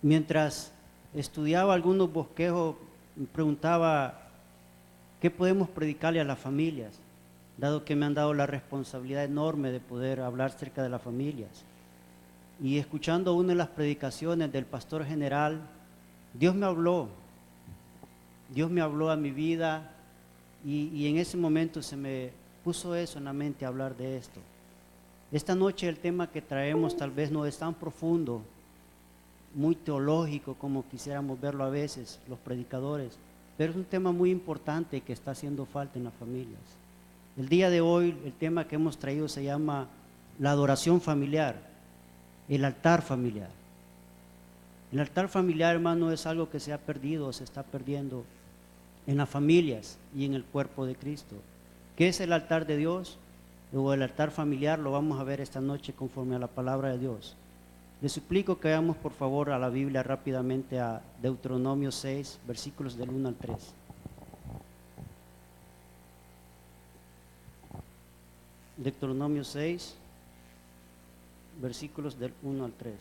Mientras estudiaba algunos bosquejos, me preguntaba qué podemos predicarle a las familias, dado que me han dado la responsabilidad enorme de poder hablar acerca de las familias. Y escuchando una de las predicaciones del pastor general, Dios me habló a mi vida y en ese momento se me puso eso en la mente, hablar de esto. Esta noche el tema que traemos tal vez no es tan profundo, muy teológico como quisiéramos verlo a veces los predicadores, pero es un tema muy importante que está haciendo falta en las familias. El día de hoy el tema que hemos traído se llama la adoración familiar, el altar familiar. El altar familiar, hermano, es algo que se ha perdido, se está perdiendo en las familias y en el cuerpo de Cristo. ¿Qué es el altar de Dios? O el altar familiar lo vamos a ver esta noche conforme a la palabra de Dios. Les suplico que vayamos por favor a la Biblia rápidamente a Deuteronomio 6, versículos del 1 al 3. Deuteronomio 6, versículos del 1 al 3.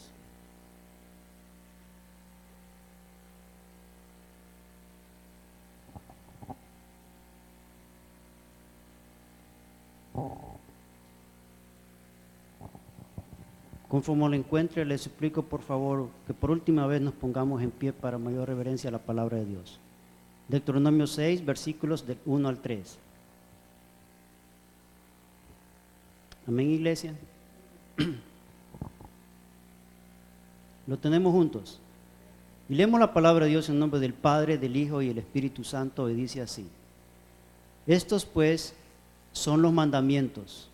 Conforme lo encuentre, les suplico por favor que por última vez nos pongamos en pie para mayor reverencia a la palabra de Dios. Deuteronomio 6, versículos del 1 al 3. Amén, iglesia. Lo tenemos juntos. Y leemos la palabra de Dios en nombre del Padre, del Hijo y del Espíritu Santo, y dice así: estos pues son los mandamientos,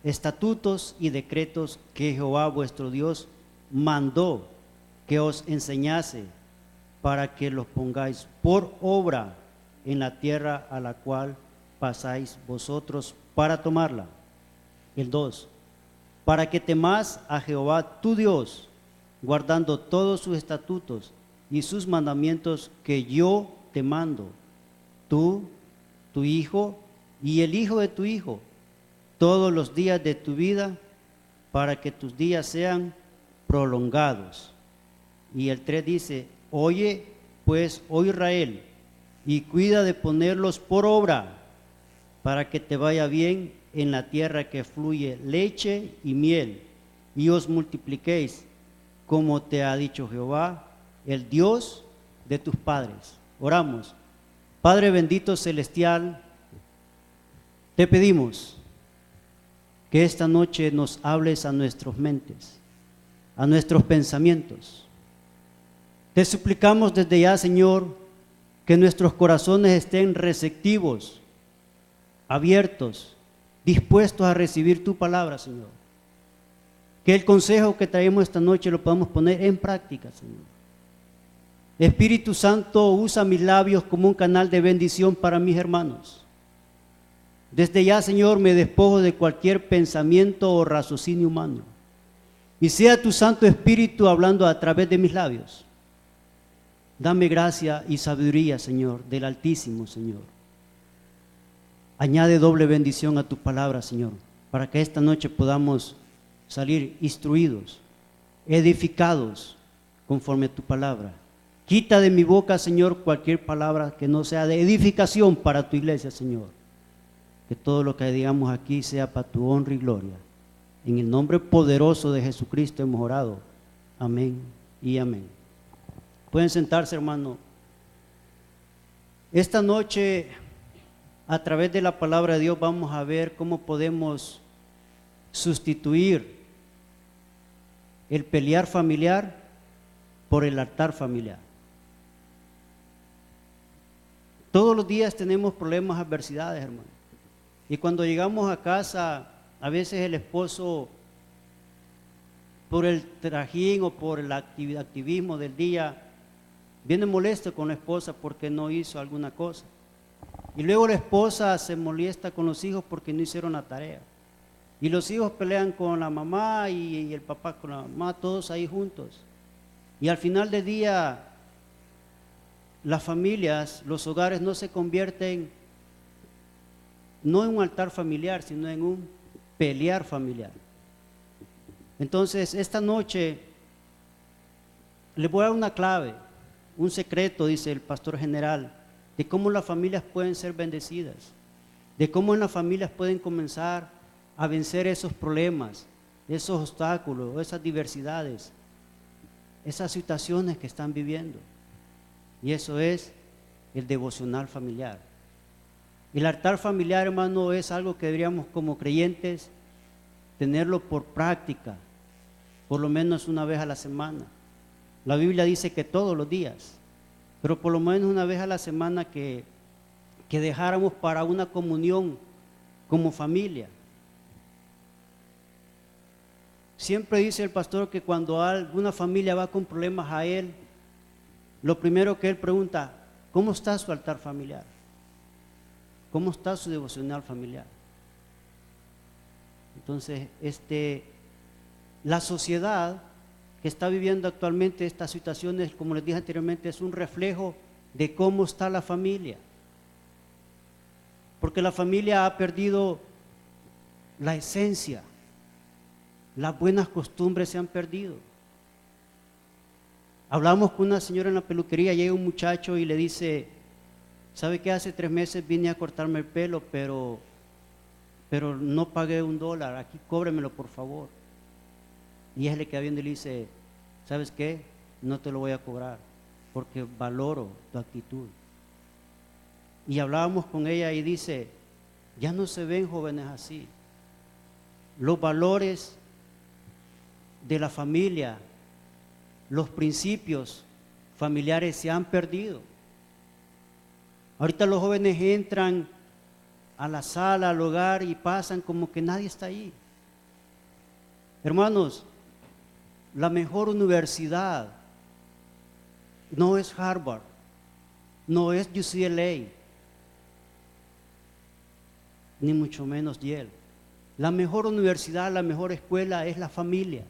estatutos y decretos que Jehová vuestro Dios mandó que os enseñase, para que los pongáis por obra en la tierra a la cual pasáis vosotros para tomarla. El 2, para que temas a Jehová tu Dios, guardando todos sus estatutos y sus mandamientos que yo te mando, tú, tu hijo y el hijo de tu hijo, todos los días de tu vida, para que tus días sean prolongados. Y el 3 dice: oye pues, oh Israel, y cuida de ponerlos por obra, para que te vaya bien en la tierra que fluye leche y miel, y os multipliquéis, como te ha dicho Jehová, el Dios de tus padres. Oramos. Padre bendito celestial, te pedimos que esta noche nos hables a nuestras mentes, a nuestros pensamientos. Te suplicamos desde ya, Señor, que nuestros corazones estén receptivos, abiertos, dispuestos a recibir tu palabra, Señor. Que el consejo que traemos esta noche lo podamos poner en práctica, Señor. Espíritu Santo, usa mis labios como un canal de bendición para mis hermanos. Desde ya, Señor, me despojo de cualquier pensamiento o raciocinio humano, y sea tu Santo Espíritu hablando a través de mis labios. Dame gracia y sabiduría, Señor, del Altísimo, Señor. Añade doble bendición a tu palabra, Señor, para que esta noche podamos salir instruidos, edificados conforme a tu palabra. Quita de mi boca, Señor, cualquier palabra que no sea de edificación para tu iglesia, Señor. Que todo lo que digamos aquí sea para tu honra y gloria. En el nombre poderoso de Jesucristo hemos orado. Amén y amén. Pueden sentarse, hermano. Esta noche, a través de la palabra de Dios, vamos a ver cómo podemos sustituir el pelear familiar por el altar familiar. Todos los días tenemos problemas, adversidades, hermano. Y cuando llegamos a casa, a veces el esposo, por el trajín o por el activismo del día, viene molesto con la esposa porque no hizo alguna cosa. Y luego la esposa se molesta con los hijos porque no hicieron la tarea. Y los hijos pelean con la mamá y el papá con la mamá, todos ahí juntos. Y al final del día, las familias, los hogares no se convierten no en un altar familiar, sino en un pelear familiar. Entonces, esta noche Les voy a dar una clave, un secreto, dice el pastor general, de cómo las familias pueden ser bendecidas, de cómo en las familias pueden comenzar a vencer esos problemas, esos obstáculos, esas diversidades, esas situaciones que están viviendo. Y eso es el devocional familiar. El altar familiar, hermano, es algo que deberíamos como creyentes tenerlo por práctica, por lo menos una vez a la semana. La Biblia dice que todos los días, pero por lo menos una vez a la semana que dejáramos para una comunión como familia. Siempre dice el pastor que cuando alguna familia va con problemas a él, lo primero que él pregunta, ¿cómo está su altar familiar? ¿Cómo está su devocional familiar? Entonces, la sociedad que está viviendo actualmente estas situaciones, como les dije anteriormente, es un reflejo de cómo está la familia. Porque la familia ha perdido la esencia, las buenas costumbres se han perdido. Hablamos con una señora en la peluquería, llega un muchacho y le dice, ¿sabe qué? Hace 3 meses vine a cortarme el pelo, pero no pagué $1, aquí cóbremelo por favor. Y ella le queda viendo y le dice, ¿sabes qué? No te lo voy a cobrar, porque valoro tu actitud. Y hablábamos con ella y dice, ya no se ven jóvenes así. Los valores de la familia, los principios familiares se han perdido. Ahorita los jóvenes entran a la sala, al hogar y pasan como que nadie está ahí. Hermanos, la mejor universidad no es Harvard, no es UCLA, ni mucho menos Yale. La mejor universidad, la mejor escuela es la familia,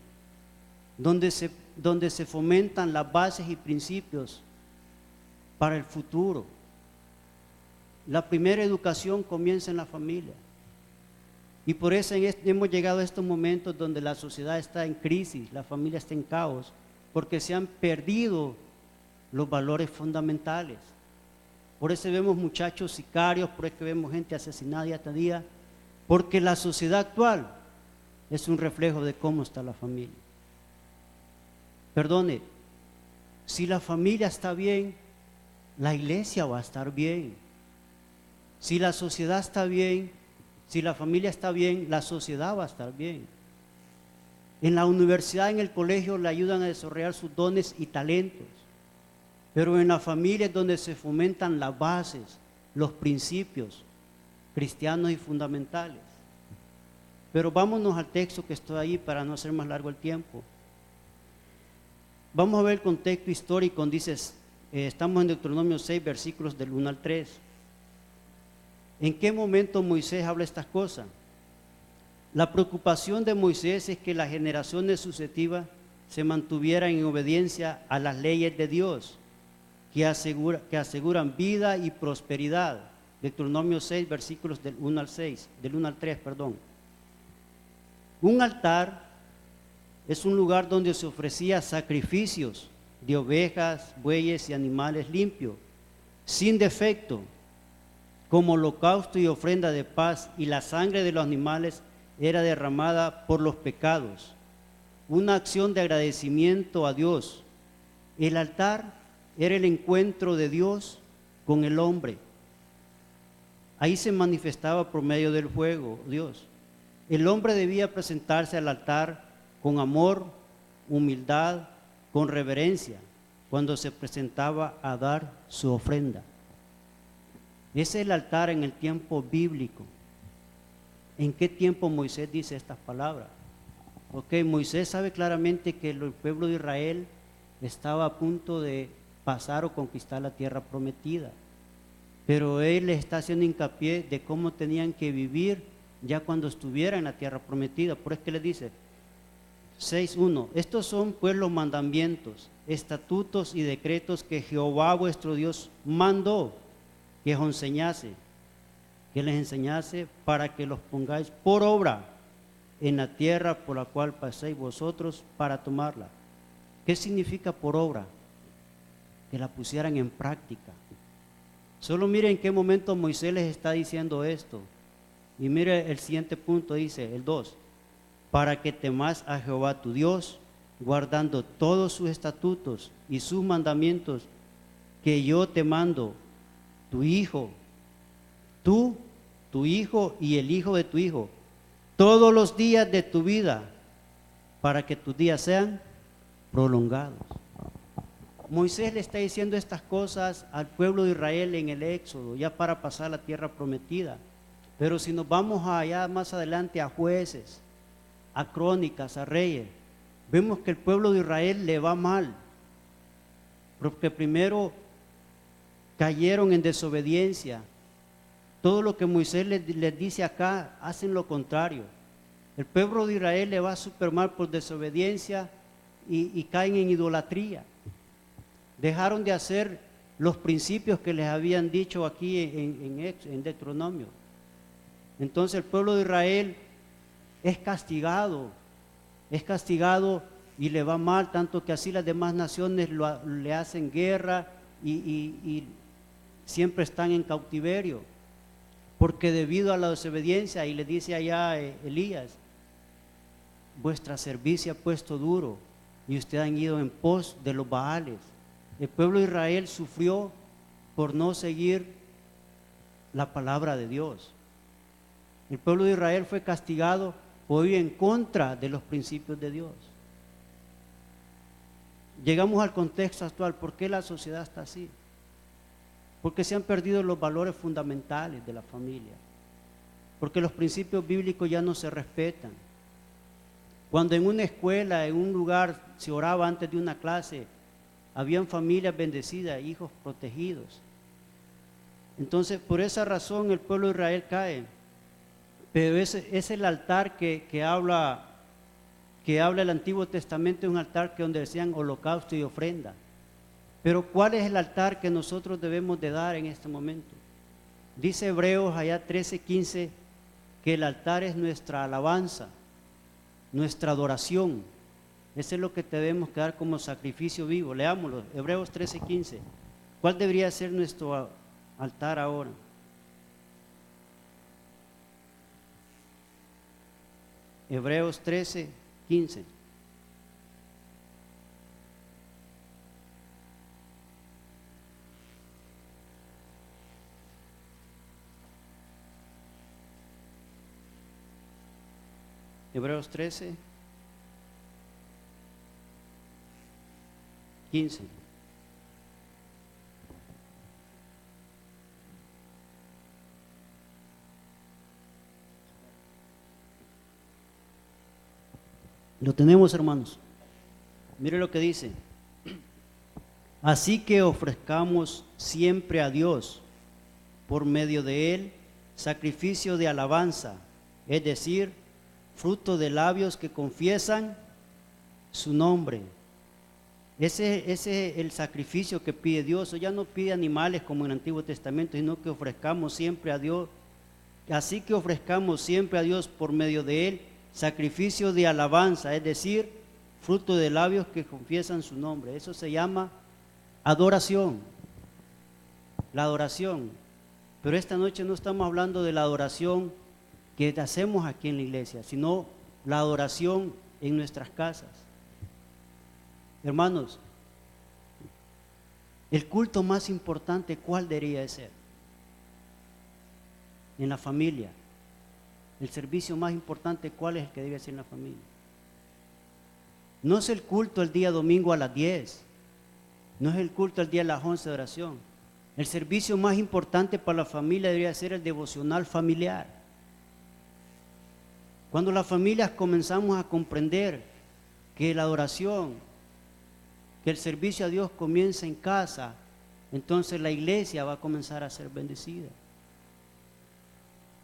donde se fomentan las bases y principios para el futuro. La primera educación comienza en la familia. Y por eso hemos llegado a estos momentos donde la sociedad está en crisis, la familia está en caos, porque se han perdido los valores fundamentales. Por eso vemos muchachos sicarios, por eso vemos gente asesinada día tras día, porque la sociedad actual es un reflejo de cómo está la familia. Perdone, si la familia está bien, la iglesia va a estar bien. Si la sociedad está bien, si la familia está bien, la sociedad va a estar bien. En la universidad, en el colegio, le ayudan a desarrollar sus dones y talentos. Pero en la familia es donde se fomentan las bases, los principios cristianos y fundamentales. Pero vámonos al texto que estoy ahí para no hacer más largo el tiempo. Vamos a ver el contexto histórico. Dices, estamos en Deuteronomio 6, versículos del 1 al 3. ¿En qué momento Moisés habla estas cosas? La preocupación de Moisés es que las generaciones sucesivas se mantuvieran en obediencia a las leyes de Dios, que aseguran vida y prosperidad. Deuteronomio 6, versículos del 1 al 6, del 1 al 3, perdón. Un altar es un lugar donde se ofrecía sacrificios de ovejas, bueyes y animales limpios, sin defecto, como holocausto y ofrenda de paz, y la sangre de los animales era derramada por los pecados. Una acción de agradecimiento a Dios. El altar era el encuentro de Dios con el hombre. Ahí se manifestaba por medio del fuego, Dios. El hombre debía presentarse al altar con amor, humildad, con reverencia, cuando se presentaba a dar su ofrenda. Ese es el altar en el tiempo bíblico. ¿En qué tiempo Moisés dice estas palabras? Ok, Moisés sabe claramente que el pueblo de Israel estaba a punto de pasar o conquistar la tierra prometida. Pero él les está haciendo hincapié de cómo tenían que vivir ya cuando estuvieran en la tierra prometida. Por eso que le dice 6:1, estos son pues los mandamientos, estatutos y decretos que Jehová vuestro Dios mandó que os enseñase, que les enseñase para que los pongáis por obra en la tierra por la cual paséis vosotros para tomarla. ¿Qué significa por obra? Que la pusieran en práctica. Solo mire en qué momento Moisés les está diciendo esto. Y mire el siguiente punto, dice el 2. Para que temas a Jehová tu Dios, guardando todos sus estatutos y sus mandamientos que yo te mando, tu hijo, tú, tu hijo y el hijo de tu hijo, todos los días de tu vida, para que tus días sean prolongados. Moisés le está diciendo estas cosas al pueblo de Israel en el Éxodo, ya para pasar a la tierra prometida. Pero si nos vamos allá más adelante a Jueces, a Crónicas, a Reyes, vemos que el pueblo de Israel le va mal, porque primero cayeron en desobediencia. Todo lo que Moisés les dice acá, hacen lo contrario. El pueblo de Israel le va súper mal por desobediencia y caen en idolatría. Dejaron de hacer los principios que les habían dicho aquí en Deuteronomio. Entonces el pueblo de Israel es castigado y le va mal, tanto que así las demás naciones le hacen guerra y siempre están en cautiverio, porque debido a la desobediencia, y le dice allá Elías, vuestra cerviz ha puesto duro y ustedes han ido en pos de los Baales. El pueblo de Israel sufrió por no seguir la palabra de Dios. El pueblo de Israel fue castigado por ir en contra de los principios de Dios. Llegamos al contexto actual. ¿Por qué la sociedad está así? Porque se han perdido los valores fundamentales de la familia. Porque los principios bíblicos ya no se respetan. Cuando en una escuela, en un lugar, se oraba antes de una clase, habían familias bendecidas, hijos protegidos. Entonces, por esa razón el pueblo de Israel cae. Pero ese es el altar que habla el Antiguo Testamento, es un altar donde decían holocausto y ofrenda. Pero ¿cuál es el altar que nosotros debemos de dar en este momento? Dice Hebreos allá 13:15 que el altar es nuestra alabanza, nuestra adoración. Eso es lo que debemos dar como sacrificio vivo. Leámoslo, Hebreos 13:15. ¿Cuál debería ser nuestro altar ahora? Hebreos 13:15. Hebreos 13:15. Lo tenemos, hermanos. Mire lo que dice. Así que ofrezcamos siempre a Dios, por medio de Él, sacrificio de alabanza, es decir, fruto de labios que confiesan su nombre. Ese es el sacrificio que pide Dios. Ya no pide animales como en el Antiguo Testamento, sino que ofrezcamos siempre a Dios. Así que ofrezcamos siempre a Dios por medio de Él, sacrificio de alabanza, es decir, fruto de labios que confiesan su nombre. Eso se llama adoración. La adoración. Pero esta noche no estamos hablando de la adoración que hacemos aquí en la iglesia, sino la adoración en nuestras casas. Hermanos, el culto más importante, ¿cuál debería de ser? En la familia. El servicio más importante, ¿cuál es el que debe ser en la familia? No es el culto el día domingo a las 10. No es el culto el día a las 11 de oración. El servicio más importante para la familia debería ser el devocional familiar. Cuando las familias comenzamos a comprender que la adoración, que el servicio a Dios comienza en casa, entonces la iglesia va a comenzar a ser bendecida.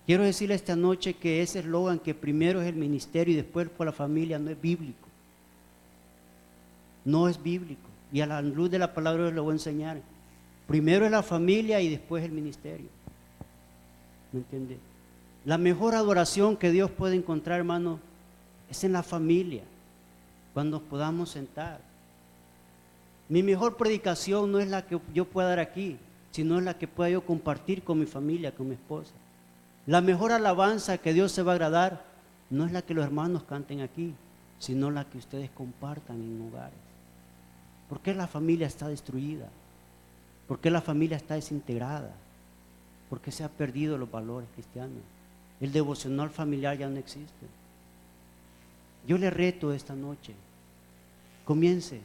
Quiero decirle esta noche que ese eslogan que primero es el ministerio y después por la familia no es bíblico. No es bíblico. Y a la luz de la palabra de Dios le voy a enseñar. Primero es la familia y después el ministerio. ¿Me entiende? La mejor adoración que Dios puede encontrar, hermano, es en la familia. Cuando nos podamos sentar. Mi mejor predicación no es la que yo pueda dar aquí, sino es la que pueda yo compartir con mi familia, con mi esposa. La mejor alabanza que Dios se va a agradar no es la que los hermanos canten aquí, sino la que ustedes compartan en hogares. ¿Por qué la familia está destruida? ¿Por qué la familia está desintegrada? ¿Por qué se han perdido los valores cristianos? El devocional familiar ya no existe. Yo le reto esta noche, comience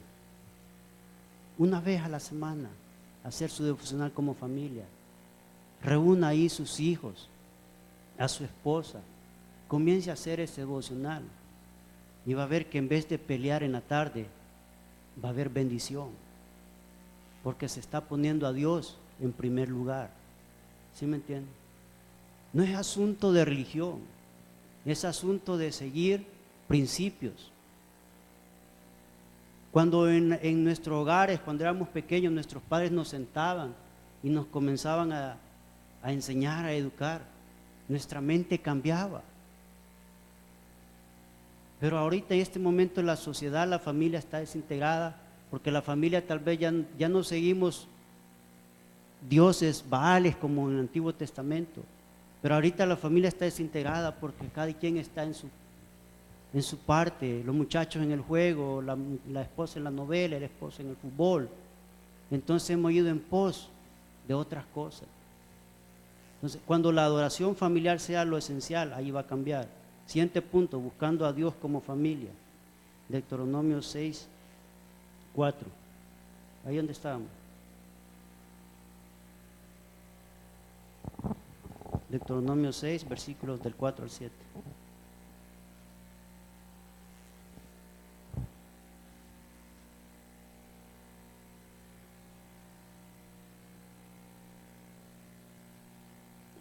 una vez a la semana a hacer su devocional como familia. Reúna ahí sus hijos, a su esposa, comience a hacer ese devocional y va a ver que en vez de pelear en la tarde, va a haber bendición, porque se está poniendo a Dios en primer lugar. ¿Sí me entienden? No es asunto de religión, es asunto de seguir principios. Cuando en nuestros hogares, cuando éramos pequeños, nuestros padres nos sentaban y nos comenzaban a enseñar, a educar, nuestra mente cambiaba. Pero ahorita en este momento en la sociedad, la familia está desintegrada, porque la familia tal vez ya no seguimos dioses baales como en el Antiguo Testamento, pero ahorita la familia está desintegrada porque cada quien está en su parte, los muchachos en el juego, la esposa en la novela, el esposo en el fútbol. Entonces hemos ido en pos de otras cosas. Entonces, cuando la adoración familiar sea lo esencial, ahí va a cambiar. Siguiente punto, buscando a Dios como familia. Deuteronomio 6, 4. Ahí donde estábamos. Deuteronomio 6, versículos del 4 al 7.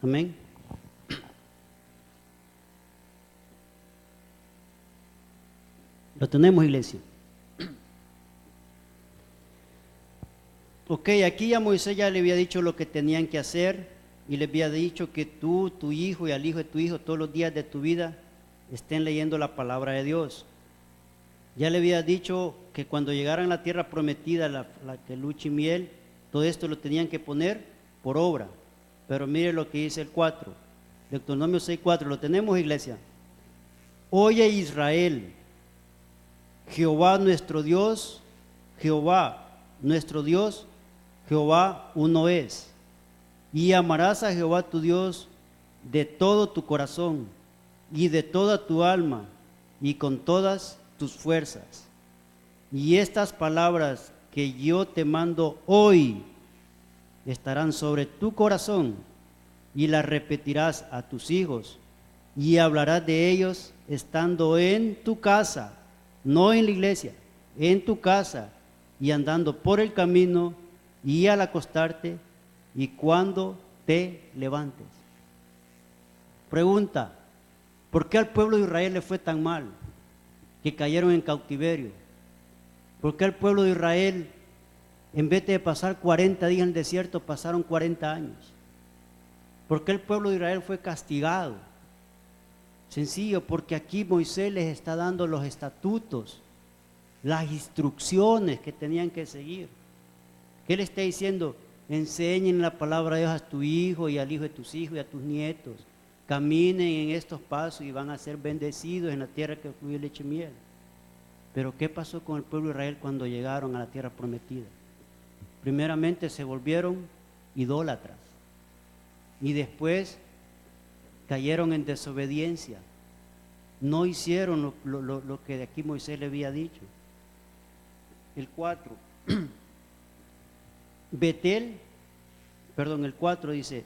Amén. Lo tenemos, iglesia. Ok, aquí a Moisés ya le había dicho lo que tenían que hacer y le había dicho que tú, tu hijo y al hijo de tu hijo todos los días de tu vida estén leyendo la palabra de Dios. Ya le había dicho que cuando llegaran a la tierra prometida, la que leche y miel, todo esto lo tenían que poner por obra. Pero mire lo que dice el 4, Deuteronomio 6:4, ¿lo tenemos, iglesia? Oye Israel, Jehová nuestro Dios, Jehová nuestro Dios, Jehová uno es. Y amarás a Jehová tu Dios de todo tu corazón y de toda tu alma y con todas tus fuerzas. Y estas palabras que yo te mando hoy estarán sobre tu corazón y las repetirás a tus hijos y hablarás de ellos estando en tu casa, no en la iglesia, en tu casa y andando por el camino y al acostarte y cuando te levantes. Pregunta, ¿por qué al pueblo de Israel le fue tan mal que cayeron en cautiverio? ¿Por qué al pueblo de Israel, en vez de pasar 40 días en el desierto, pasaron 40 años? ¿Por qué el pueblo de Israel fue castigado? Sencillo, porque aquí Moisés les está dando los estatutos, las instrucciones que tenían que seguir. ¿Qué le está diciendo? Enseñen la palabra de Dios a tu hijo y al hijo de tus hijos y a tus nietos. Caminen en estos pasos y van a ser bendecidos en la tierra que fluye leche y miel. Pero ¿qué pasó con el pueblo de Israel cuando llegaron a la tierra prometida? Primeramente se volvieron idólatras y después cayeron en desobediencia. No hicieron lo que de aquí Moisés le había dicho. El 4. El 4 dice,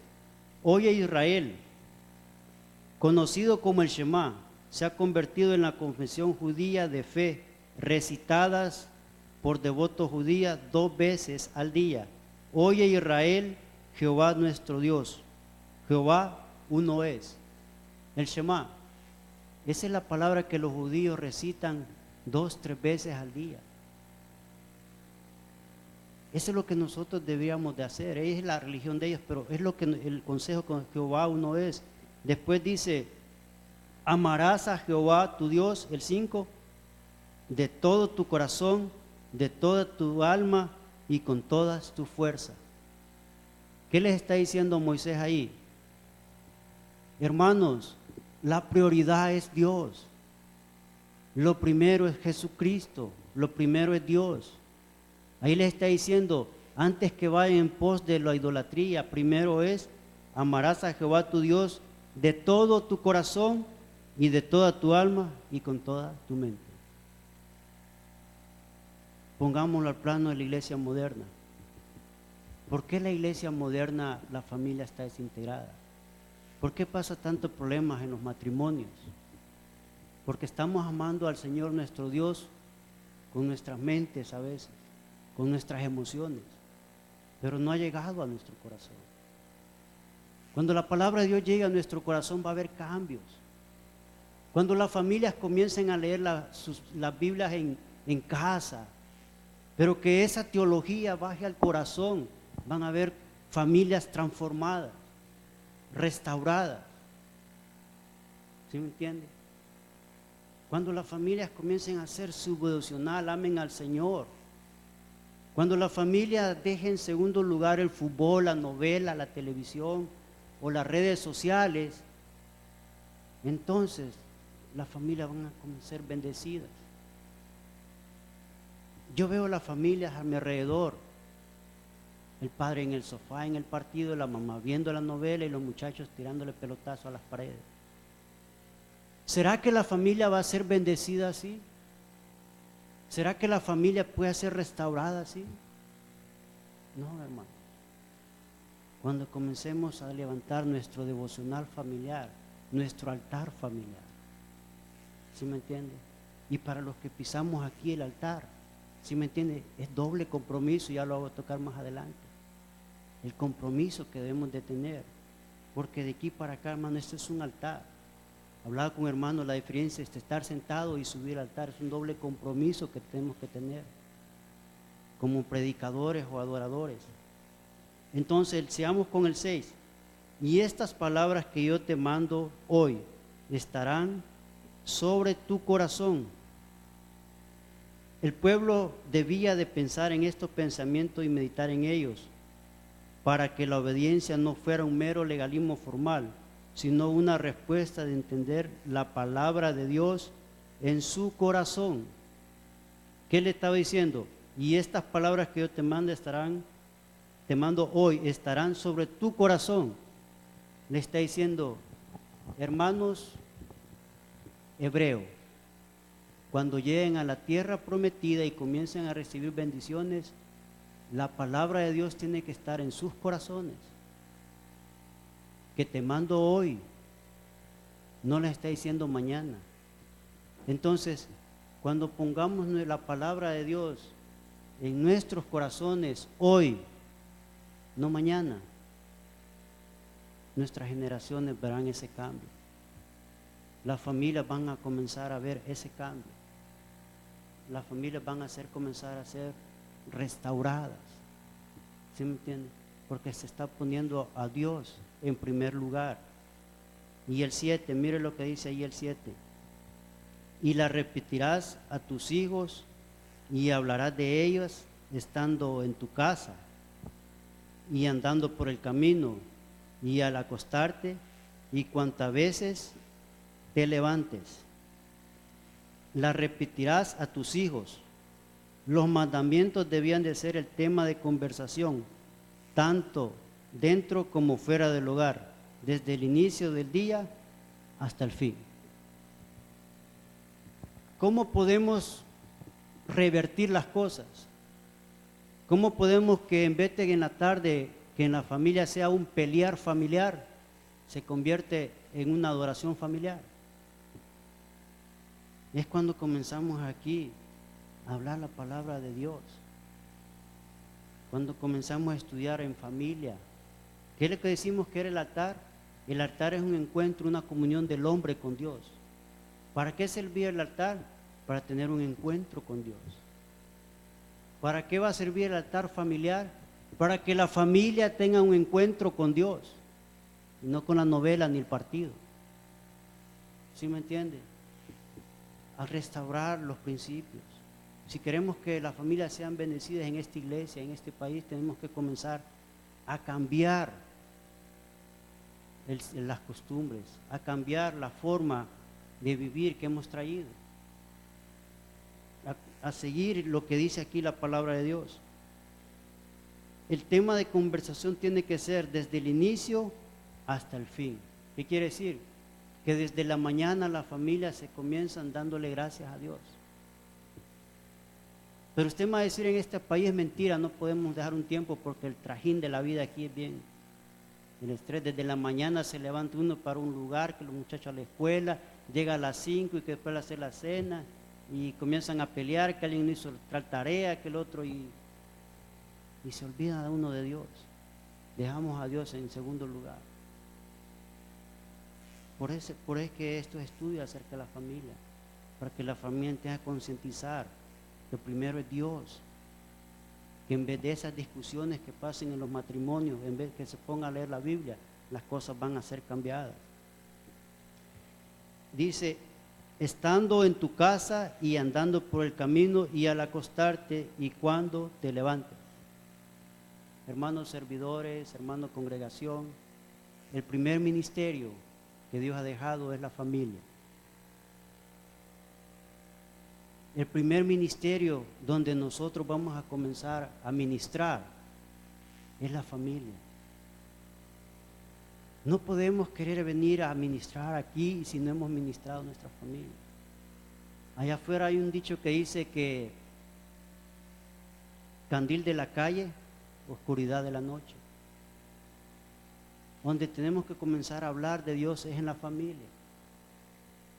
oye Israel, conocido como el Shema, se ha convertido en la confesión judía de fe, recitadas por devotos judías 2 veces al día. Oye Israel, Jehová nuestro Dios, Jehová uno es. El Shema, esa es la palabra que los judíos recitan 2-3 veces al día. Eso es lo que nosotros deberíamos de hacer. Es la religión de ellos, pero es lo que el consejo con Jehová uno es. Después dice, amarás a Jehová tu Dios, el 5, de todo tu corazón, de toda tu alma y con todas tus fuerzas. ¿Qué les está diciendo Moisés ahí? Hermanos, la prioridad es Dios. Lo primero es Jesucristo, lo primero es Dios. Ahí les está diciendo, antes que vayan en pos de la idolatría, primero es, amarás a Jehová tu Dios de todo tu corazón y de toda tu alma y con toda tu mente. Pongámoslo al plano de la iglesia moderna. ¿Por qué la iglesia moderna, la familia está desintegrada? ¿Por qué pasa tantos problemas en los matrimonios? Porque estamos amando al Señor nuestro Dios con nuestras mentes a veces, con nuestras emociones, pero no ha llegado a nuestro corazón. Cuando la palabra de Dios llega a nuestro corazón va a haber cambios. Cuando las familias comiencen a leer las Biblias en casa, pero que esa teología baje al corazón, van a haber familias transformadas, restauradas. ¿Sí me entiende? Cuando las familias comiencen a hacer su devocional, amen al Señor. Cuando la familia deje en segundo lugar el fútbol, la novela, la televisión o las redes sociales, entonces las familias van a ser bendecidas. Yo veo las familias a mi alrededor, el padre en el sofá, en el partido, la mamá viendo la novela y los muchachos tirándole pelotazo a las paredes. ¿Será que la familia va a ser bendecida así? ¿Será que la familia puede ser restaurada así? No, hermano. Cuando comencemos a levantar nuestro devocional familiar, nuestro altar familiar, ¿sí me entiende? Y para los que pisamos aquí el altar, ¿sí me entiende? Es doble compromiso, ya lo hago tocar más adelante. El compromiso que debemos de tener, porque de aquí para acá, hermano, esto es un altar. Hablaba con hermano, la diferencia es estar sentado y subir al altar, es un doble compromiso que tenemos que tener como predicadores o adoradores. Entonces, seamos con el 6. Y estas palabras que yo te mando hoy estarán sobre tu corazón. El pueblo debía de pensar en estos pensamientos y meditar en ellos, para que la obediencia no fuera un mero legalismo formal, sino una respuesta de entender la palabra de Dios en su corazón. ¿Qué le estaba diciendo? Y estas palabras que yo te mando hoy, estarán sobre tu corazón. Le está diciendo, hermanos hebreos, cuando lleguen a la tierra prometida y comiencen a recibir bendiciones, la palabra de Dios tiene que estar en sus corazones. Que te mando hoy, no la está diciendo mañana. Entonces, cuando pongamos la palabra de Dios en nuestros corazones hoy, no mañana, nuestras generaciones verán ese cambio. Las familias van a comenzar a ver ese cambio. Las familias van a comenzar a ser restauradas. ¿Sí me entiende? Porque se está poniendo a Dios en primer lugar. Y el 7, mire lo que dice ahí el 7. Y la repetirás a tus hijos y hablarás de ellas estando en tu casa y andando por el camino y al acostarte y cuantas veces te levantes. La repetirás a tus hijos. Los mandamientos debían de ser el tema de conversación, tanto dentro como fuera del hogar, desde el inicio del día hasta el fin. ¿Cómo podemos revertir las cosas? ¿Cómo podemos que en vez de en la tarde, que en la familia sea un pelear familiar, se convierte en una adoración familiar? Es cuando comenzamos aquí a hablar la palabra de Dios. Cuando comenzamos a estudiar en familia. ¿Qué es lo que decimos que era el altar? El altar es un encuentro, una comunión del hombre con Dios. ¿Para qué servía el altar? Para tener un encuentro con Dios. ¿Para qué va a servir el altar familiar? Para que la familia tenga un encuentro con Dios, y no con la novela ni el partido. ¿Sí me entiende? A restaurar los principios. Si queremos que las familias sean bendecidas en esta iglesia, en este país, tenemos que comenzar a cambiar las costumbres, a cambiar la forma de vivir que hemos traído, a seguir lo que dice aquí la palabra de Dios. El tema de conversación tiene que ser desde el inicio hasta el fin. ¿Qué quiere decir? Que desde la mañana las familias se comienzan dándole gracias a Dios. Pero usted me va a decir, en este país es mentira, no podemos dejar un tiempo porque el trajín de la vida aquí es bien. El estrés, desde la mañana se levanta uno para un lugar, que los muchachos a la escuela, llega a las 5 y que después hace la cena y comienzan a pelear, que alguien no hizo tal tarea, que el otro, y se olvida uno de Dios. Dejamos a Dios en segundo lugar. Por eso es que estos estudios acerca de la familia, para que la familia tenga que concientizar que primero es Dios, que en vez de esas discusiones que pasen en los matrimonios, en vez de que se ponga a leer la Biblia, las cosas van a ser cambiadas. Dice, estando en tu casa y andando por el camino y al acostarte y cuando te levantes. Hermanos servidores, hermanos congregación, el primer ministerio que Dios ha dejado es la familia. El primer ministerio donde nosotros vamos a comenzar a ministrar es la familia. No podemos querer venir a ministrar aquí si no hemos ministrado a nuestra familia. Allá afuera hay un dicho que dice que candil de la calle, oscuridad de la noche. Donde tenemos que comenzar a hablar de Dios es en la familia.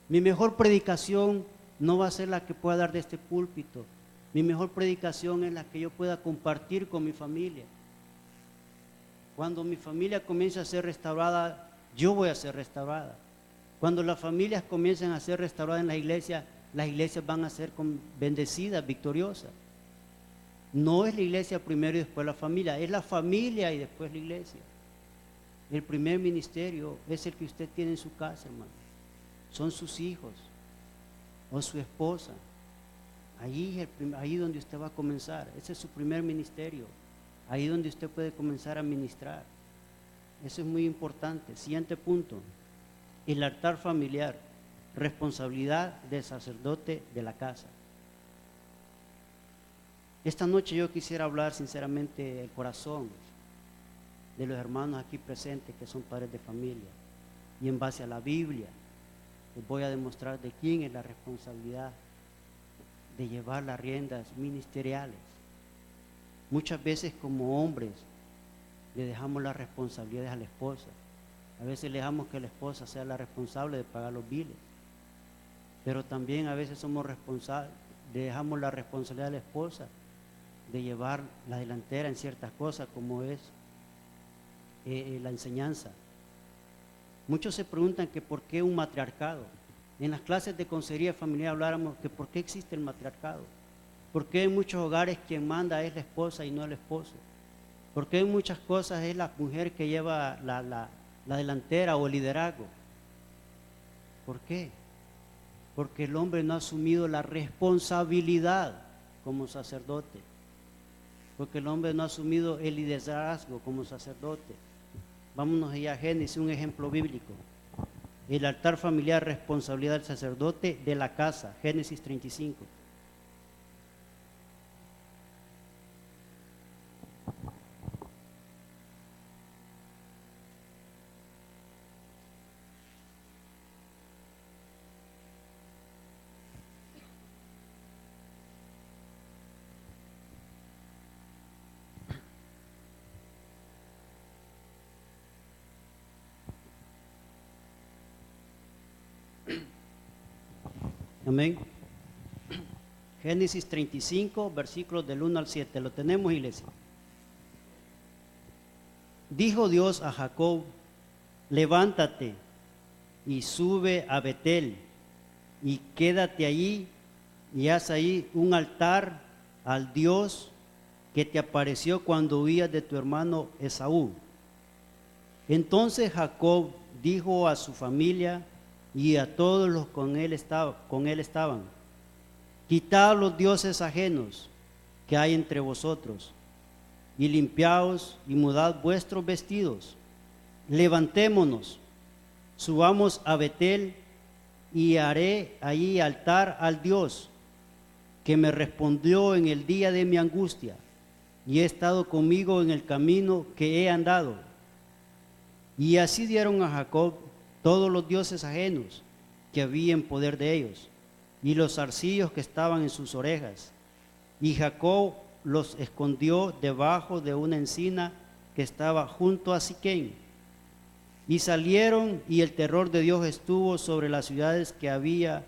Mi mejor predicación no va a ser la que pueda dar de este púlpito. Mi mejor predicación es la que yo pueda compartir con mi familia. Cuando mi familia comience a ser restaurada, yo voy a ser restaurada. Cuando las familias comiencen a ser restauradas en las iglesias van a ser bendecidas, victoriosas. No es la iglesia primero y después la familia, es la familia y después la iglesia. El primer ministerio es el que usted tiene en su casa, hermano. Son sus hijos o su esposa. Ahí donde usted va a comenzar. Ese es su primer ministerio. Ahí donde usted puede comenzar a ministrar. Eso es muy importante. Siguiente punto. El altar familiar. Responsabilidad del sacerdote de la casa. Esta noche yo quisiera hablar sinceramente del corazón de los hermanos aquí presentes que son padres de familia. Y en base a la Biblia les voy a demostrar de quién es la responsabilidad de llevar las riendas ministeriales. Muchas veces como hombres le dejamos las responsabilidades a la esposa. A veces le dejamos que la esposa sea la responsable de pagar los biles. Pero también a veces somos responsables, le dejamos la responsabilidad a la esposa de llevar la delantera en ciertas cosas como es la enseñanza. Muchos se preguntan que por qué un matriarcado. En las clases de consejería familiar habláramos que por qué existe el matriarcado. ¿Por qué en muchos hogares quien manda es la esposa y no el esposo? ¿Por qué en muchas cosas es la mujer que lleva la delantera o el liderazgo? ¿Por qué? Porque el hombre no ha asumido la responsabilidad como sacerdote. Porque el hombre no ha asumido el liderazgo como sacerdote. Vámonos allá a Génesis, un ejemplo bíblico. El altar familiar, responsabilidad del sacerdote de la casa, Génesis 35. Amén. Génesis 35, versículos del 1 al 7. ¿Lo tenemos, iglesia? Dijo Dios a Jacob: levántate y sube a Betel y quédate allí y haz ahí un altar al Dios que te apareció cuando huías de tu hermano Esaú. Entonces Jacob dijo a su familia y a todos los con él estaban: quitad los dioses ajenos que hay entre vosotros, y limpiaos y mudad vuestros vestidos. Levantémonos, subamos a Betel, y haré allí altar al Dios que me respondió en el día de mi angustia, y ha estado conmigo en el camino que he andado. Y así dieron a Jacob todos los dioses ajenos que había en poder de ellos, y los zarcillos que estaban en sus orejas. Y Jacob los escondió debajo de una encina que estaba junto a Siquén. Y salieron, y el terror de Dios estuvo sobre las ciudades que había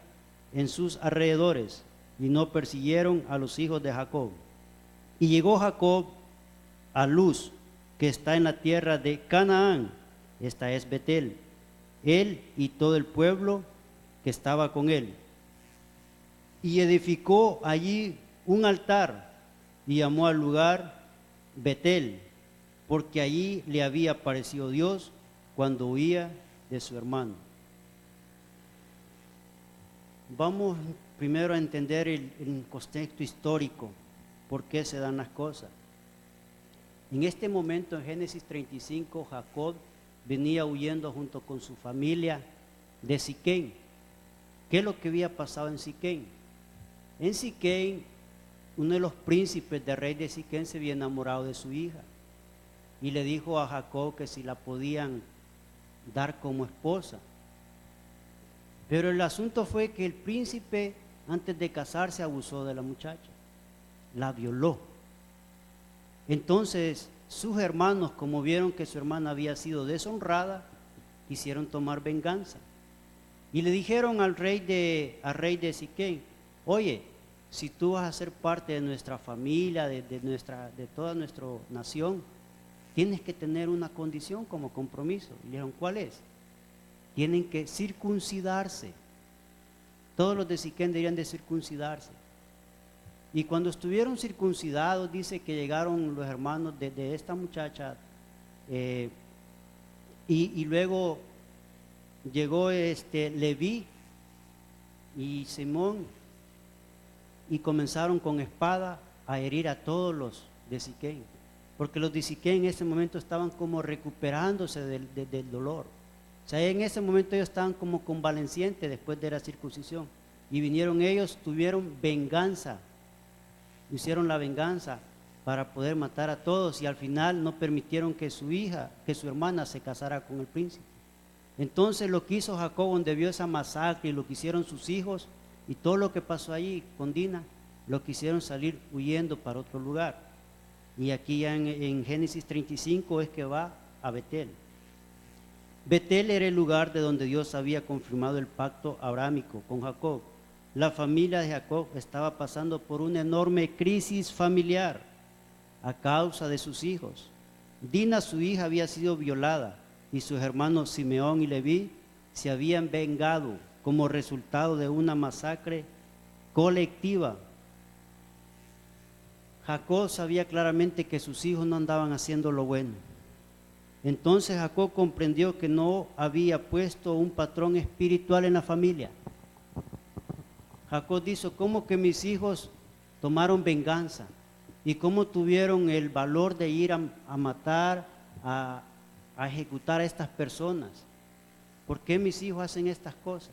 en sus alrededores, y no persiguieron a los hijos de Jacob. Y llegó Jacob a Luz, que está en la tierra de Canaán, esta es Betel, él y todo el pueblo que estaba con él. Y edificó allí un altar, y llamó al lugar Betel, porque allí le había aparecido Dios cuando huía de su hermano. Vamos primero a entender el contexto histórico, por qué se dan las cosas. En este momento, en Génesis 35, Jacob venía huyendo junto con su familia de Siquén. ¿Qué es lo que había pasado en Siquén? En Siquén, uno de los príncipes del rey de Siquén se había enamorado de su hija y le dijo a Jacob que si la podían dar como esposa. Pero el asunto fue que el príncipe, antes de casarse, abusó de la muchacha, la violó. Entonces sus hermanos, como vieron que su hermana había sido deshonrada, quisieron tomar venganza y le dijeron al rey de Siquén: oye, si tú vas a ser parte de nuestra familia, de toda nuestra nación, tienes que tener una condición como compromiso. Y le dijeron: ¿cuál es? Tienen que circuncidarse. Todos los de Siquén deberían de circuncidarse. Y cuando estuvieron circuncidados, dice que llegaron los hermanos de esta muchacha, y luego llegó Leví y Simón, y comenzaron con espada a herir a todos los de Siquén, porque los de Siquén en ese momento estaban como recuperándose del dolor. O sea, en ese momento ellos estaban como convalecientes después de la circuncisión, y vinieron ellos, tuvieron venganza, hicieron la venganza para poder matar a todos, y al final no permitieron que su hermana se casara con el príncipe. Entonces lo que hizo Jacob, donde vio esa masacre y lo que hicieron sus hijos y todo lo que pasó allí con Dina, lo quisieron salir huyendo para otro lugar. Y aquí ya en Génesis 35 es que va a Betel. Betel era el lugar de donde Dios había confirmado el pacto abrámico con Jacob. La familia de Jacob estaba pasando por una enorme crisis familiar a causa de sus hijos. Dina, su hija, había sido violada, y sus hermanos Simeón y Leví se habían vengado como resultado de una masacre colectiva. Jacob sabía claramente que sus hijos no andaban haciendo lo bueno. Entonces Jacob comprendió que no había puesto un patrón espiritual en la familia. Jacob dijo: ¿cómo que mis hijos tomaron venganza? ¿Y cómo tuvieron el valor de ir a matar, a ejecutar a estas personas? ¿Por qué mis hijos hacen estas cosas?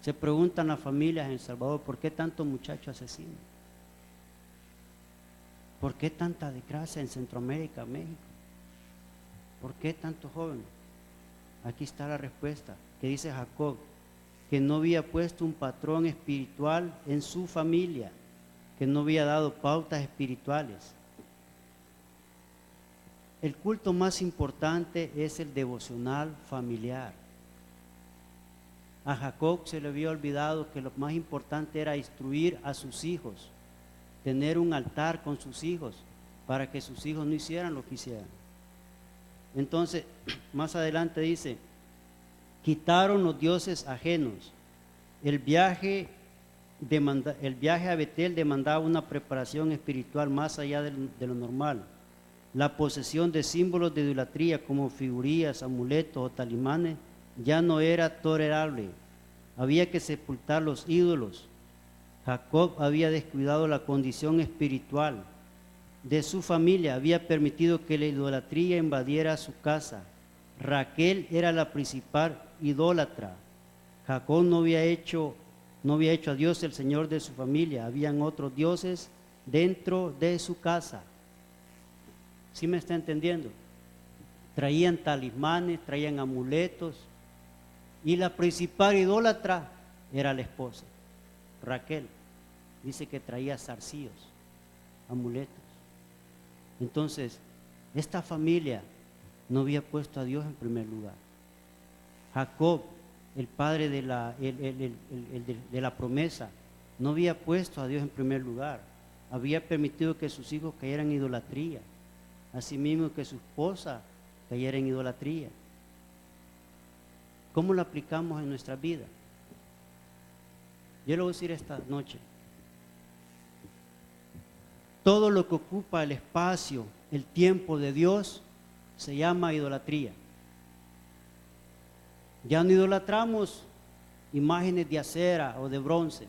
Se preguntan las familias en El Salvador: ¿por qué tantos muchachos asesinos? ¿Por qué tanta desgracia en Centroamérica, México? ¿Por qué tantos jóvenes? Aquí está la respuesta que dice Jacob: que no había puesto un patrón espiritual en su familia, que no había dado pautas espirituales. El culto más importante es el devocional familiar. A Jacob se le había olvidado que lo más importante era instruir a sus hijos, tener un altar con sus hijos, para que sus hijos no hicieran lo que hicieran. Entonces, más adelante dice: quitaron los dioses ajenos. El viaje a Betel demandaba una preparación espiritual más allá de lo normal. La posesión de símbolos de idolatría como figurillas, amuletos o talismanes ya no era tolerable. Había que sepultar los ídolos Jacob había descuidado la condición espiritual de su familia, había permitido que la idolatría invadiera su casa. Raquel era la principal idólatra. Jacob no había hecho a Dios el Señor de su familia, habían otros dioses dentro de su casa. ¿Sí me está entendiendo? Traían talismanes, traían amuletos, y la principal idólatra era la esposa, Raquel. Dice que traía zarcillos, amuletos. Entonces, esta familia no había puesto a Dios en primer lugar. Jacob, el padre de la promesa, no había puesto a Dios en primer lugar. Había permitido que sus hijos cayeran en idolatría, asimismo que su esposa cayera en idolatría. ¿Cómo lo aplicamos en nuestra vida? Yo le voy a decir esta noche: todo lo que ocupa el espacio, el tiempo de Dios, se llama idolatría. Ya no idolatramos imágenes de acera o de bronce,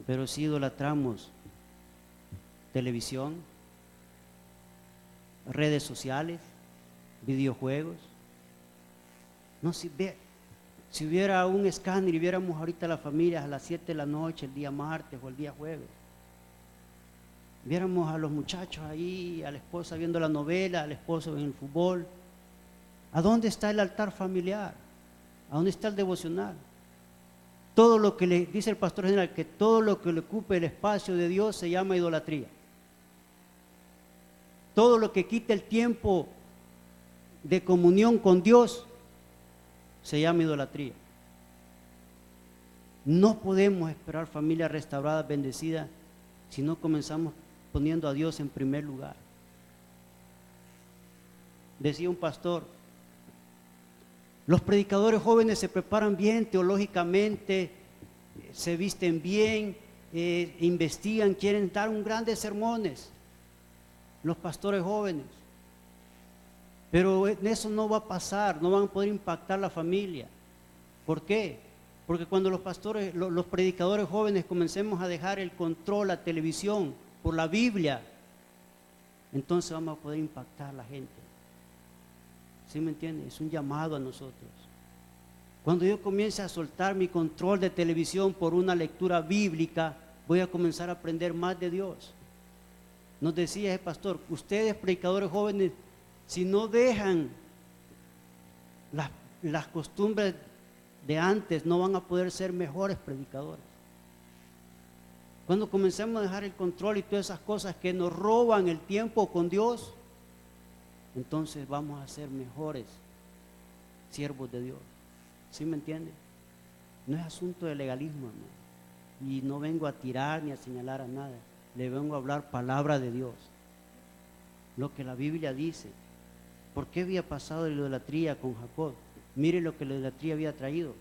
pero sí idolatramos televisión, redes sociales, videojuegos. No, si hubiera un escáner y viéramos ahorita las familias a las 7 de la noche, el día martes o el día jueves, viéramos a los muchachos ahí, a la esposa viendo la novela, al esposo en el fútbol. ¿A dónde está el altar familiar? ¿A dónde está el devocional? Todo lo que le dice el pastor general, que todo lo que le ocupe el espacio de Dios se llama idolatría. Todo lo que quite el tiempo de comunión con Dios se llama idolatría. No podemos esperar familias restauradas, bendecidas, si no comenzamos poniendo a Dios en primer lugar. Decía un pastor: los predicadores jóvenes se preparan bien teológicamente, se visten bien, investigan, quieren dar un grandes sermones, los pastores jóvenes. Pero eso no va a pasar, no van a poder impactar la familia. ¿Por qué? Porque cuando los predicadores jóvenes comencemos a dejar el control, la televisión, por la Biblia, entonces vamos a poder impactar a la gente. ¿Sí me entiende? Es un llamado a nosotros. Cuando yo comience a soltar mi control de televisión por una lectura bíblica, voy a comenzar a aprender más de Dios. Nos decía el pastor: ustedes, predicadores jóvenes, si no dejan las costumbres de antes, no van a poder ser mejores predicadores. Cuando comencemos a dejar el control y todas esas cosas que nos roban el tiempo con Dios, entonces vamos a ser mejores siervos de Dios. ¿Sí me entiende? No es asunto de legalismo, ¿no? Y no vengo a tirar ni a señalar a nada. Le vengo a hablar palabra de Dios, lo que la Biblia dice. ¿Por qué había pasado la idolatría con Jacob? Mire lo que la idolatría había traído,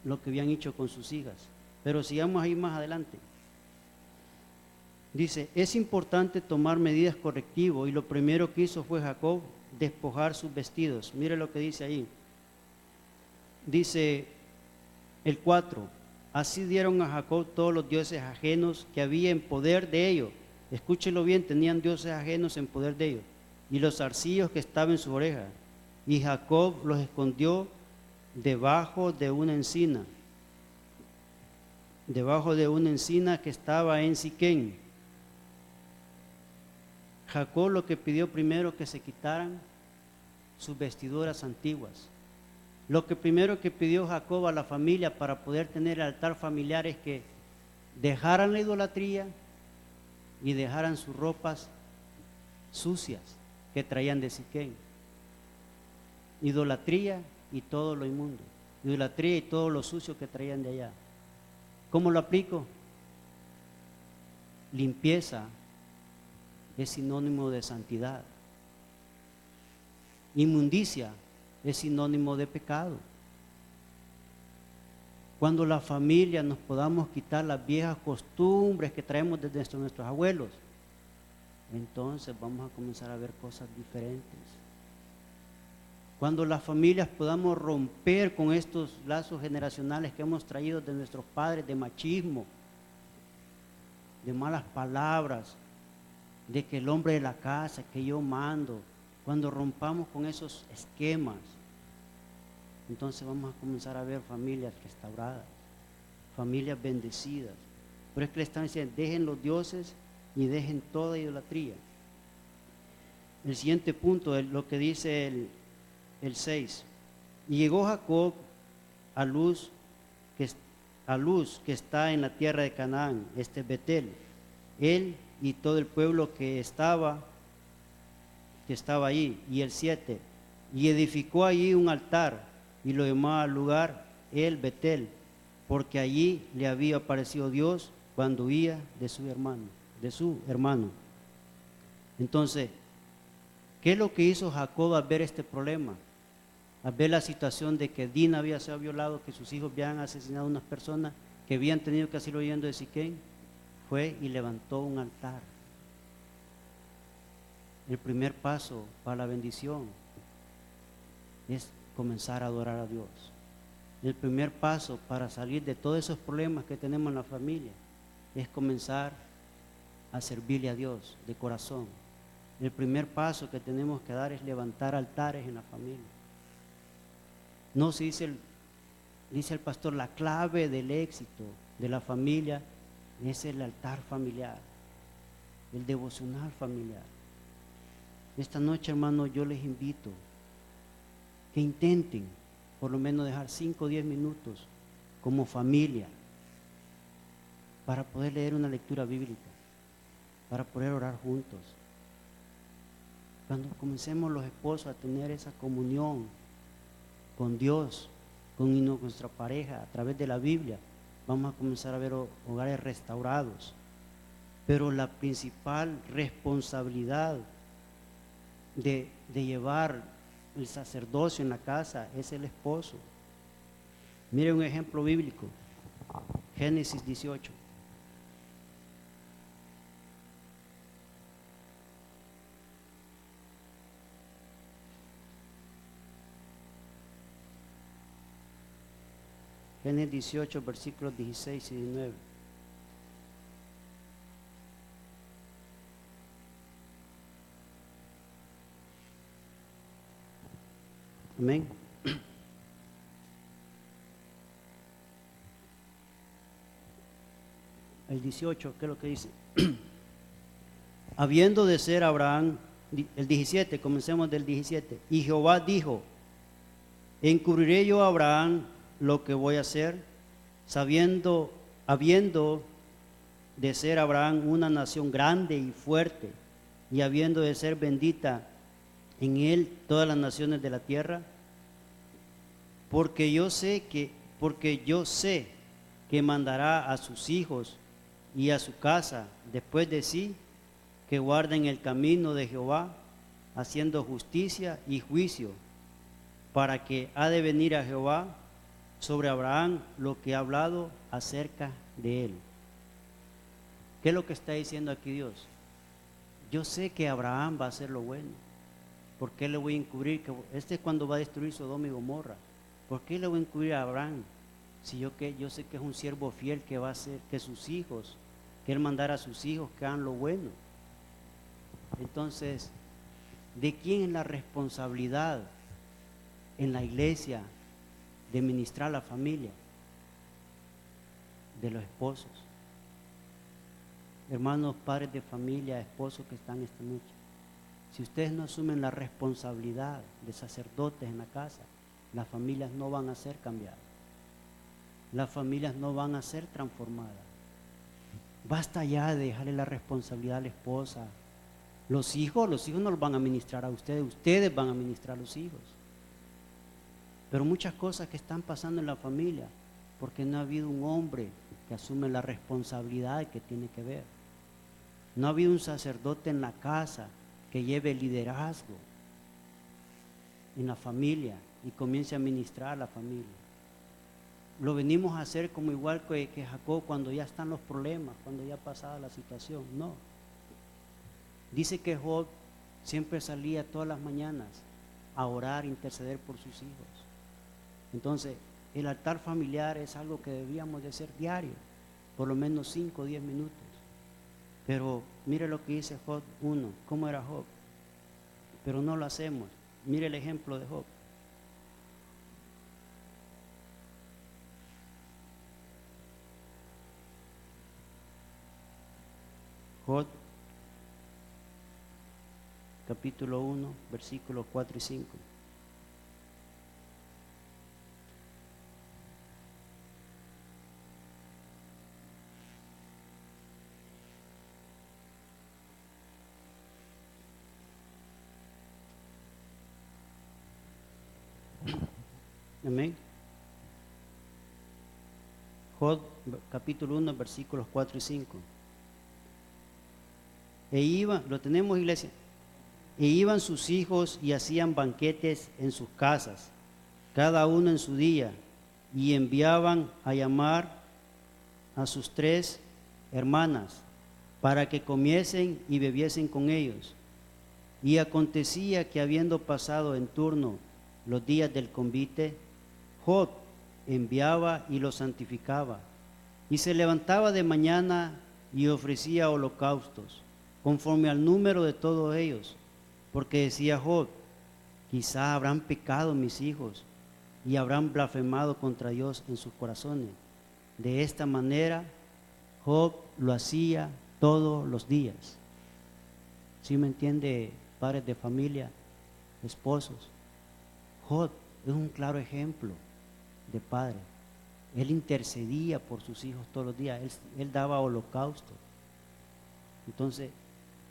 lo que habían hecho con sus hijas. Pero sigamos ahí más adelante. Dice: es importante tomar medidas correctivas, y lo primero que hizo fue Jacob despojar sus vestidos. Mire lo que dice ahí. Dice el 4: así dieron a Jacob todos los dioses ajenos que había en poder de ellos. Escúchelo bien, tenían dioses ajenos en poder de ellos. Y los zarcillos que estaban en su oreja. Y Jacob los escondió debajo de una encina. Debajo de una encina que estaba en Siquén. Jacob lo que pidió primero, que se quitaran sus vestiduras antiguas. Lo que primero que pidió Jacob a la familia para poder tener el altar familiar es que dejaran la idolatría y dejaran sus ropas sucias que traían de Siquén. Idolatría y todo lo inmundo. Idolatría y todo lo sucio que traían de allá. ¿Cómo lo aplico? Limpieza es sinónimo de santidad. Inmundicia es sinónimo de pecado. Cuando la familia nos podamos quitar las viejas costumbres que traemos desde nuestros abuelos, entonces vamos a comenzar a ver cosas diferentes. Cuando las familias podamos romper con estos lazos generacionales que hemos traído de nuestros padres, de machismo, de malas palabras, de que el hombre de la casa, que yo mando, cuando rompamos con esos esquemas, entonces vamos a comenzar a ver familias restauradas, familias bendecidas. Pero es que le están diciendo, dejen los dioses y dejen toda idolatría. El siguiente punto es lo que dice el 6. Y llegó Jacob a Luz, que está en la tierra de Canaán, Betel, él y todo el pueblo que estaba allí. Y el 7, y edificó allí un altar y lo llamó al lugar el Betel, porque allí le había aparecido Dios cuando huía de su hermano. Entonces, ¿qué es lo que hizo Jacob al ver este problema? Al ver la situación de que Dina había sido violado, que sus hijos habían asesinado a unas personas, que habían tenido que hacerlo huyendo de Siquén, fue y levantó un altar. El primer paso para la bendición es comenzar a adorar a Dios. El primer paso para salir de todos esos problemas que tenemos en la familia es comenzar a servirle a Dios de corazón. El primer paso que tenemos que dar es levantar altares en la familia. No se dice el pastor, la clave del éxito de la familia es el altar familiar, el devocional familiar. Esta noche, hermano, yo les invito que intenten por lo menos dejar 5 o 10 minutos como familia para poder leer una lectura bíblica, para poder orar juntos. Cuando comencemos los esposos a tener esa comunión con Dios, con nuestra pareja a través de la Biblia, vamos a comenzar a ver hogares restaurados. Pero la principal responsabilidad de llevar el sacerdocio en la casa es el esposo. Mire un ejemplo bíblico, Génesis 18. Génesis 18, versículos 16 y 19. Amén. El 18, ¿qué es lo que dice? Habiendo de ser Abraham, el 17, comencemos del 17. Y Jehová dijo, encubriré yo a Abraham lo que voy a hacer, habiendo de ser Abraham una nación grande y fuerte, y habiendo de ser bendita en él todas las naciones de la tierra, porque yo sé que mandará a sus hijos y a su casa después de sí, que guarden el camino de Jehová, haciendo justicia y juicio, para que ha de venir a Jehová sobre Abraham lo que ha hablado acerca de él. ¿Qué es lo que está diciendo aquí Dios? Yo sé que Abraham va a hacer lo bueno. ¿Por qué le voy a encubrir? Este es cuando va a destruir Sodoma y Gomorra. ¿Por qué le voy a encubrir a Abraham? Si yo sé que es un siervo fiel que va a hacer que sus hijos, que él mandara a sus hijos que hagan lo bueno. Entonces, ¿de quién es la responsabilidad en la iglesia de ministrar a la familia? De los esposos. Hermanos, padres de familia, esposos que están esta noche. Si ustedes no asumen la responsabilidad de sacerdotes en la casa, las familias no van a ser cambiadas. Las familias no van a ser transformadas. Basta ya de dejarle la responsabilidad a la esposa. Los hijos no los van a ministrar a ustedes van a ministrar a los hijos. Pero muchas cosas que están pasando en la familia, porque no ha habido un hombre que asume la responsabilidad que tiene que ver. No ha habido un sacerdote en la casa que lleve liderazgo en la familia y comience a ministrar a la familia. Lo venimos a hacer como igual que Jacob cuando ya están los problemas, cuando ya ha pasado la situación. No. Dice que Job siempre salía todas las mañanas a orar, interceder por sus hijos. Entonces, el altar familiar es algo que debíamos de hacer diario, por lo menos 5 o 10 minutos. Pero mire lo que dice Job 1, cómo era Job. Pero no lo hacemos. Mire el ejemplo de Job. Job, capítulo 1, versículos 4 y 5. Amén. Job, capítulo 1, versículos 4 y 5. Lo tenemos, iglesia. E iban sus hijos y hacían banquetes en sus casas, cada uno en su día, y enviaban a llamar a sus 3 hermanas para que comiesen y bebiesen con ellos. Y acontecía que habiendo pasado en turno los días del convite, Job enviaba y los santificaba, y se levantaba de mañana y ofrecía holocaustos, conforme al número de todos ellos, porque decía Job: quizá habrán pecado mis hijos y habrán blasfemado contra Dios en sus corazones. De esta manera Job lo hacía todos los días. ¿Sí me entiende, padres de familia, esposos? Job es un claro ejemplo de padre. Él intercedía por sus hijos todos los días. Él daba holocausto. Entonces,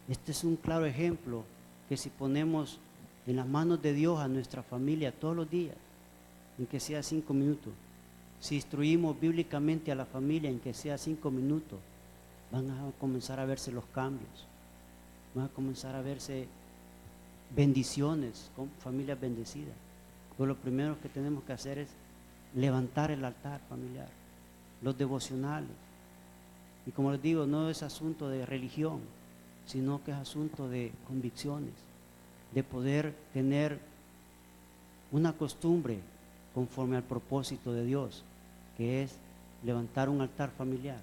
este es un claro ejemplo que si ponemos en las manos de Dios a nuestra familia todos los días, en que sea 5 minutos, si instruimos bíblicamente a la familia en que sea 5 minutos, van a comenzar a verse los cambios, van a comenzar a verse bendiciones, con familias bendecidas. Pues lo primero que tenemos que hacer es levantar el altar familiar, los devocionales. Y como les digo, no es asunto de religión, sino que es asunto de convicciones, de poder tener una costumbre conforme al propósito de Dios, que es levantar un altar familiar.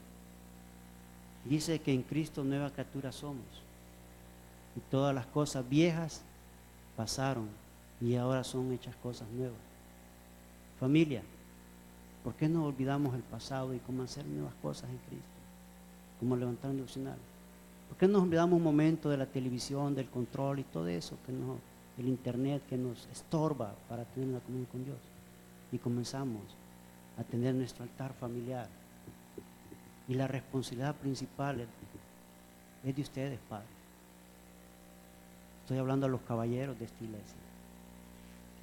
Dice que en Cristo nueva criatura somos, y todas las cosas viejas pasaron y ahora son hechas cosas nuevas. Familia, ¿por qué no olvidamos el pasado y cómo hacer nuevas cosas en Cristo? Como levantar un devocional. ¿Por qué nos olvidamos un momento de la televisión, del control y todo eso, el internet que nos estorba para tener una comunión con Dios? Y comenzamos a tener nuestro altar familiar. Y la responsabilidad principal es de ustedes, padres. Estoy hablando a los caballeros de esta iglesia.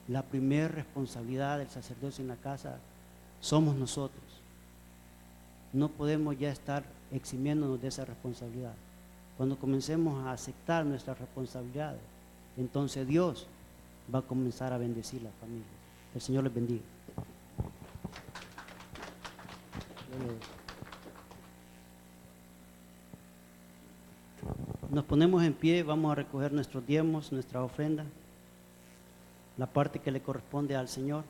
La primera responsabilidad del sacerdocio en la casa somos nosotros. No podemos ya estar eximiéndonos de esa responsabilidad. Cuando comencemos a aceptar nuestras responsabilidades, entonces Dios va a comenzar a bendecir la familia. El Señor les bendiga. Nos ponemos en pie, vamos a recoger nuestros diezmos, nuestra ofrenda, la parte que le corresponde al Señor.